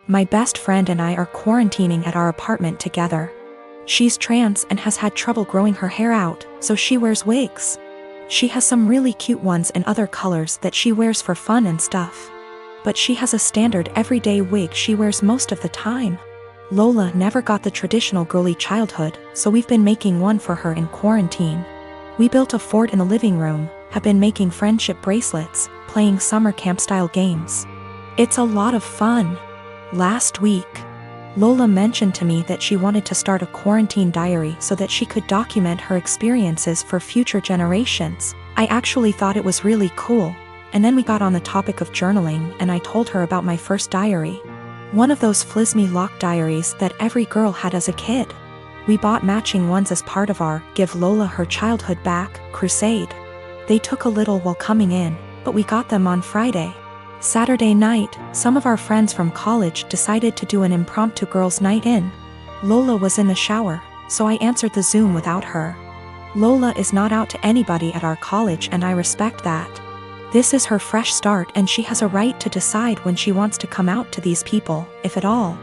My best friend and I are quarantining at our apartment together. She's trans and has had trouble growing her hair out, so she wears wigs. She has some really cute ones in other colors that she wears for fun and stuff. But she has a standard everyday wig she wears most of the time. Lola never got the traditional girly childhood, so we've been making one for her in quarantine. We built a fort in the living room, have been making friendship bracelets, playing summer camp-style games. It's a lot of fun. Last week, Lola mentioned to me that she wanted to start a quarantine diary so that she could document her experiences for future generations. I actually thought it was really cool, and then we got on the topic of journaling and I told her about my first diary. One of those flismy lock diaries that every girl had as a kid. We bought matching ones as part of our Give Lola Her Childhood Back crusade. They took a little while coming in, but we got them on Friday. Saturday night, some of our friends from college decided to do an impromptu girls' night in. Lola was in the shower, so I answered the Zoom without her. Lola is not out to anybody at our college and I respect that. This is her fresh start and she has a right to decide when she wants to come out to these people, if at all.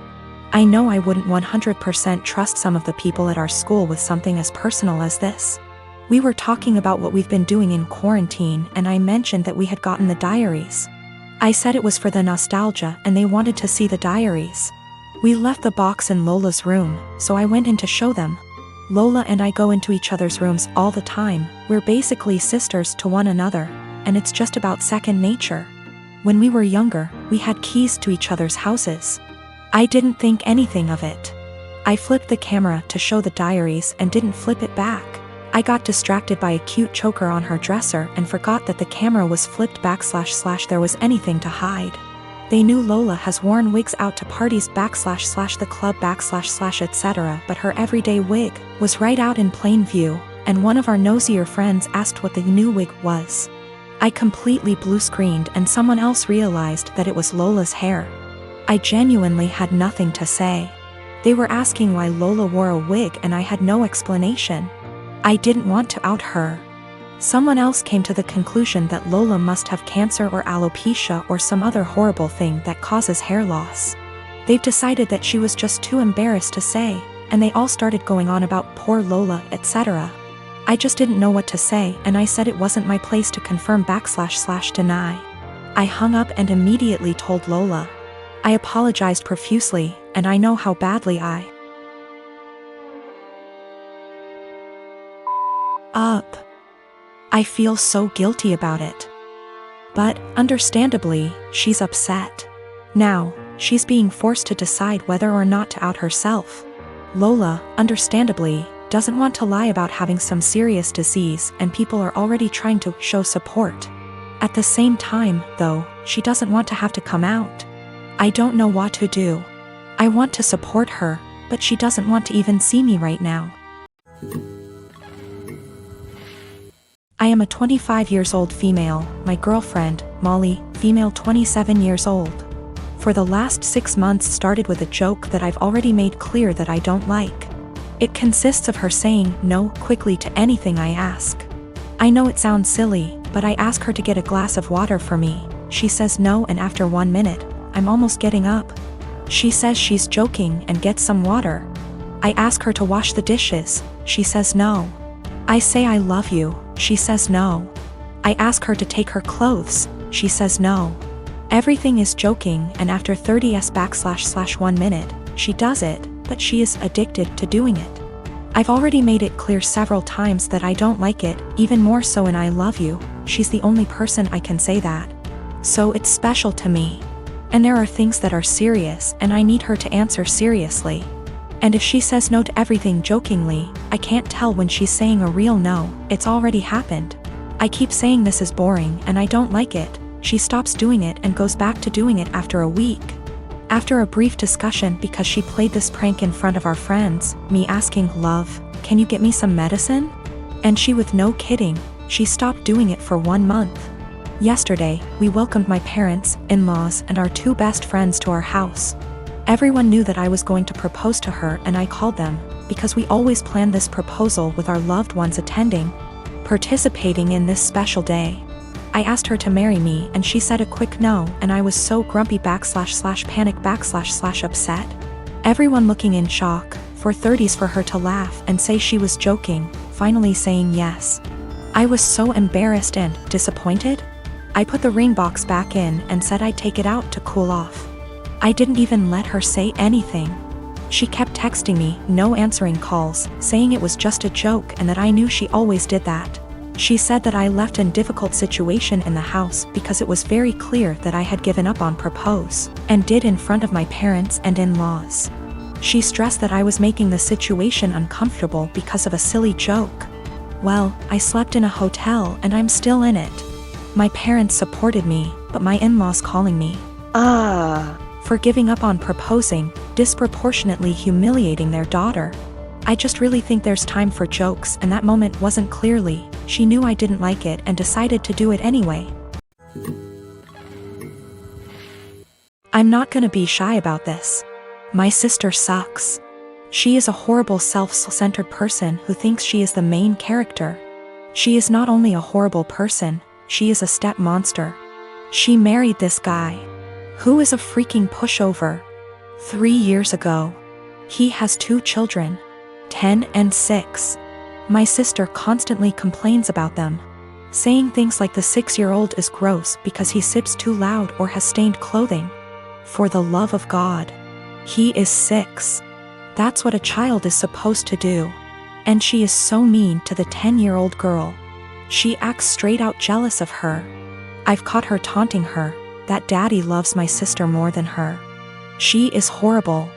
I know I wouldn't 100% trust some of the people at our school with something as personal as this. We were talking about what we've been doing in quarantine and I mentioned that we had gotten the diaries. I said it was for the nostalgia and they wanted to see the diaries. We left the box in Lola's room, so I went in to show them. Lola and I go into each other's rooms all the time, we're basically sisters to one another, and it's just about second nature. When we were younger, we had keys to each other's houses. I didn't think anything of it. I flipped the camera to show the diaries and didn't flip it back. I got distracted by a cute choker on her dresser and forgot that the camera was flipped back / there was anything to hide. They knew Lola has worn wigs out to parties / the club / etc., but her everyday wig was right out in plain view, and one of our nosier friends asked what the new wig was. I completely blue-screened and someone else realized that it was Lola's hair. I genuinely had nothing to say. They were asking why Lola wore a wig and I had no explanation. I didn't want to out her. Someone else came to the conclusion that Lola must have cancer or alopecia or some other horrible thing that causes hair loss. They've decided that she was just too embarrassed to say, and they all started going on about poor Lola, etc. I just didn't know what to say and I said it wasn't my place to confirm / deny. I hung up and immediately told Lola. I apologized profusely, and I know how badly I I feel so guilty about it. But, understandably, she's upset. Now, she's being forced to decide whether or not to out herself. Lola, understandably, doesn't want to lie about having some serious disease and people are already trying to show support. At the same time, though, she doesn't want to have to come out. I don't know what to do. I want to support her, but she doesn't want to even see me right now. I am a 25 years old female, my girlfriend, Molly, female 27 years old. For the last 6 months started with a joke that I've already made clear that I don't like. It consists of her saying no quickly to anything I ask. I know it sounds silly, but I ask her to get a glass of water for me. She says no and after 1 minute, I'm almost getting up. She says she's joking and gets some water. I ask her to wash the dishes. She says no. I say I love you. She says no. I ask her to take her clothes. She says no. Everything is joking and after 30s / 1 minute, she does it, but she is addicted to doing it. I've already made it clear several times that I don't like it, even more so in I love you. She's the only person I can say that. So it's special to me. And there are things that are serious and I need her to answer seriously. And if she says no to everything jokingly, I can't tell when she's saying a real no. It's already happened. I keep saying this is boring and I don't like it. She stops doing it and goes back to doing it after a week. After a brief discussion because she played this prank in front of our friends, me asking, "Love, can you get me some medicine?" And she with no kidding, she stopped doing it for 1 month. Yesterday, we welcomed my parents, in-laws, and our 2 best friends to our house. Everyone knew that I was going to propose to her and I called them, because we always plan this proposal with our loved ones attending, participating in this special day. I asked her to marry me and she said a quick no, and I was so grumpy / panic / upset. Everyone looking in shock, for 30s for her to laugh and say she was joking, finally saying yes. I was so embarrassed and disappointed. I put the ring box back in and said I'd take it out to cool off. I didn't even let her say anything. She kept texting me, no answering calls, saying it was just a joke and that I knew she always did that. She said that I left in difficult situation in the house because it was very clear that I had given up on propose, and did in front of my parents and in-laws. She stressed that I was making the situation uncomfortable because of a silly joke. Well, I slept in a hotel and I'm still in it. My parents supported me, but my in-laws calling me for giving up on proposing, disproportionately humiliating their daughter. I just really think there's time for jokes, and that moment wasn't clearly. She knew I didn't like it and decided to do it anyway. I'm not gonna be shy about this. My sister sucks. She is a horrible self-centered person who thinks she is the main character. She is not only a horrible person, she is a step monster. She married this guy, who is a freaking pushover. 3 years ago. He has 2 children, 10 and 6. My sister constantly complains about them, saying things like the 6-year-old is gross because he sips too loud or has stained clothing. For the love of God. He is 6. That's what a child is supposed to do. And she is so mean to the 10-year-old girl. She acts straight out jealous of her. I've caught her taunting her, that daddy loves my sister more than her. She is horrible.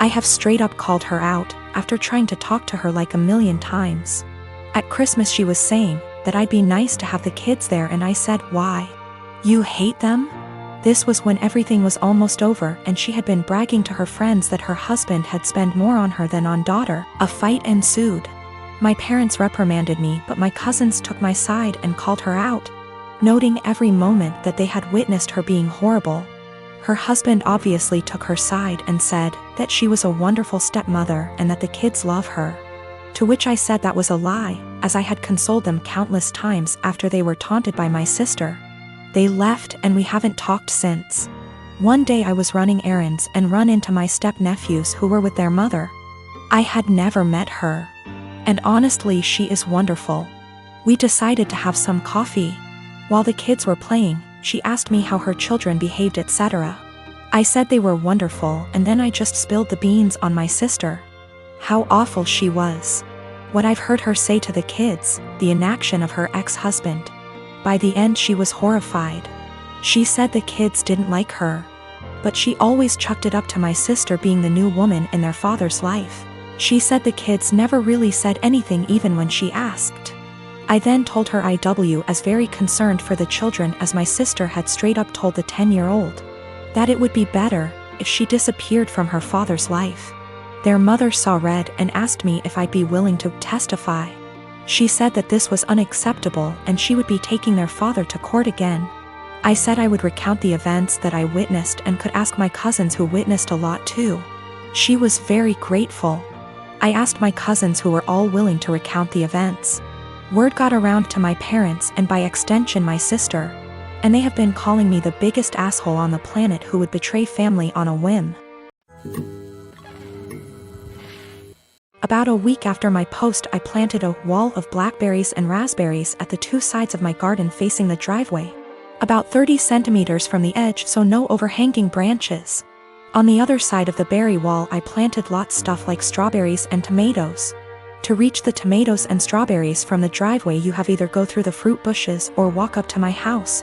I have straight up called her out, after trying to talk to her like a million times. At Christmas she was saying that I'd be nice to have the kids there, and I said, why? You hate them? This was when everything was almost over and she had been bragging to her friends that her husband had spent more on her than on daughter. A fight ensued. My parents reprimanded me, but my cousins took my side and called her out, noting every moment that they had witnessed her being horrible. Her husband obviously took her side and said that she was a wonderful stepmother and that the kids love her. To which I said that was a lie, as I had consoled them countless times after they were taunted by my sister. They left and we haven't talked since. One day I was running errands and run into my step-nephews who were with their mother. I had never met her. And honestly, she is wonderful. We decided to have some coffee. While the kids were playing, she asked me how her children behaved, etc. I said they were wonderful, and then I just spilled the beans on my sister. How awful she was. What I've heard her say to the kids, the inaction of her ex-husband. By the end she was horrified. She said the kids didn't like her. But she always chucked it up to my sister being the new woman in their father's life. She said the kids never really said anything even when she asked. I then told her I was very concerned for the children, as my sister had straight up told the 10-year-old that it would be better if she disappeared from her father's life. Their mother saw red and asked me if I'd be willing to testify. She said that this was unacceptable and she would be taking their father to court again. I said I would recount the events that I witnessed and could ask my cousins who witnessed a lot too. She was very grateful. I asked my cousins who were all willing to recount the events. Word got around to my parents and by extension my sister, and they have been calling me the biggest asshole on the planet who would betray family on a whim. About a week after my post, I planted a wall of blackberries and raspberries at the 2 sides of my garden facing the driveway, about 30 centimeters from the edge, so no overhanging branches. On the other side of the berry wall I planted lots stuff like strawberries and tomatoes. To reach the tomatoes and strawberries from the driveway you have either go through the fruit bushes or walk up to my house.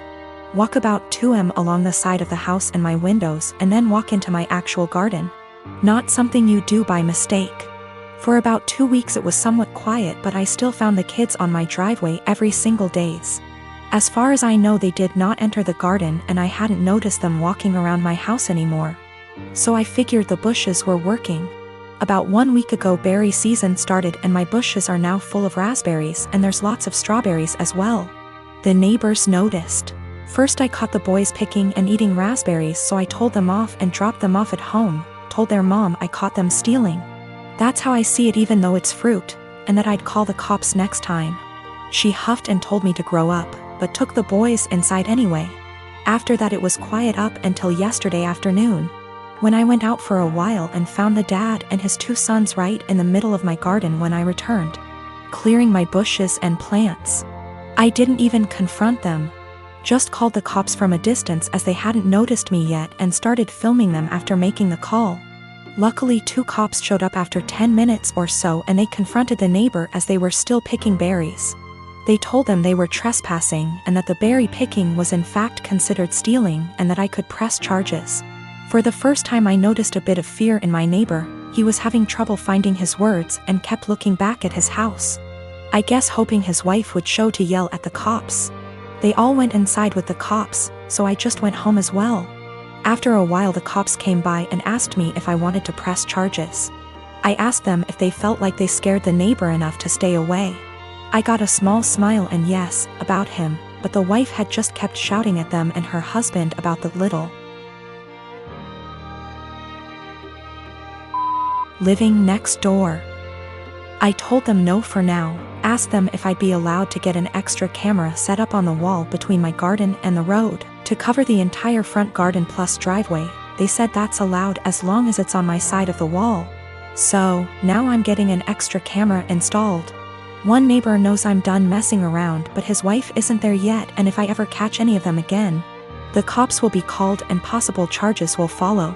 Walk about 2 along the side of the house and my windows, and then walk into my actual garden. Not something you do by mistake. For about 2 weeks it was somewhat quiet, but I still found the kids on my driveway every single days. As far as I know they did not enter the garden, and I hadn't noticed them walking around my house anymore. So I figured the bushes were working. About 1 week ago berry season started and my bushes are now full of raspberries, and there's lots of strawberries as well. The neighbors noticed. First I caught the boys picking and eating raspberries, so I told them off and dropped them off at home, told their mom I caught them stealing. That's how I see it, even though it's fruit, and that I'd call the cops next time. She huffed and told me to grow up, but took the boys inside anyway. After that it was quiet up until yesterday afternoon, when I went out for a while and found the dad and his 2 sons right in the middle of my garden when I returned, clearing my bushes and plants. I didn't even confront them, just called the cops from a distance as they hadn't noticed me yet and started filming them after making the call. Luckily 2 cops showed up after 10 minutes or so and they confronted the neighbor as they were still picking berries. They told them they were trespassing and that the berry picking was in fact considered stealing and that I could press charges. For the first time I noticed a bit of fear in my neighbor. He was having trouble finding his words and kept looking back at his house, I guess hoping his wife would show to yell at the cops. They all went inside with the cops, so I just went home as well. After a while the cops came by and asked me if I wanted to press charges. I asked them if they felt like they scared the neighbor enough to stay away. I got a small smile and yes, about him, but the wife had just kept shouting at them and her husband about the little living next door. I told them no for now, asked them if I'd be allowed to get an extra camera set up on the wall between my garden and the road, to cover the entire front garden plus driveway. They said that's allowed as long as it's on my side of the wall. So, now I'm getting an extra camera installed. One neighbor knows I'm done messing around but his wife isn't there yet, and if I ever catch any of them again, the cops will be called and possible charges will follow.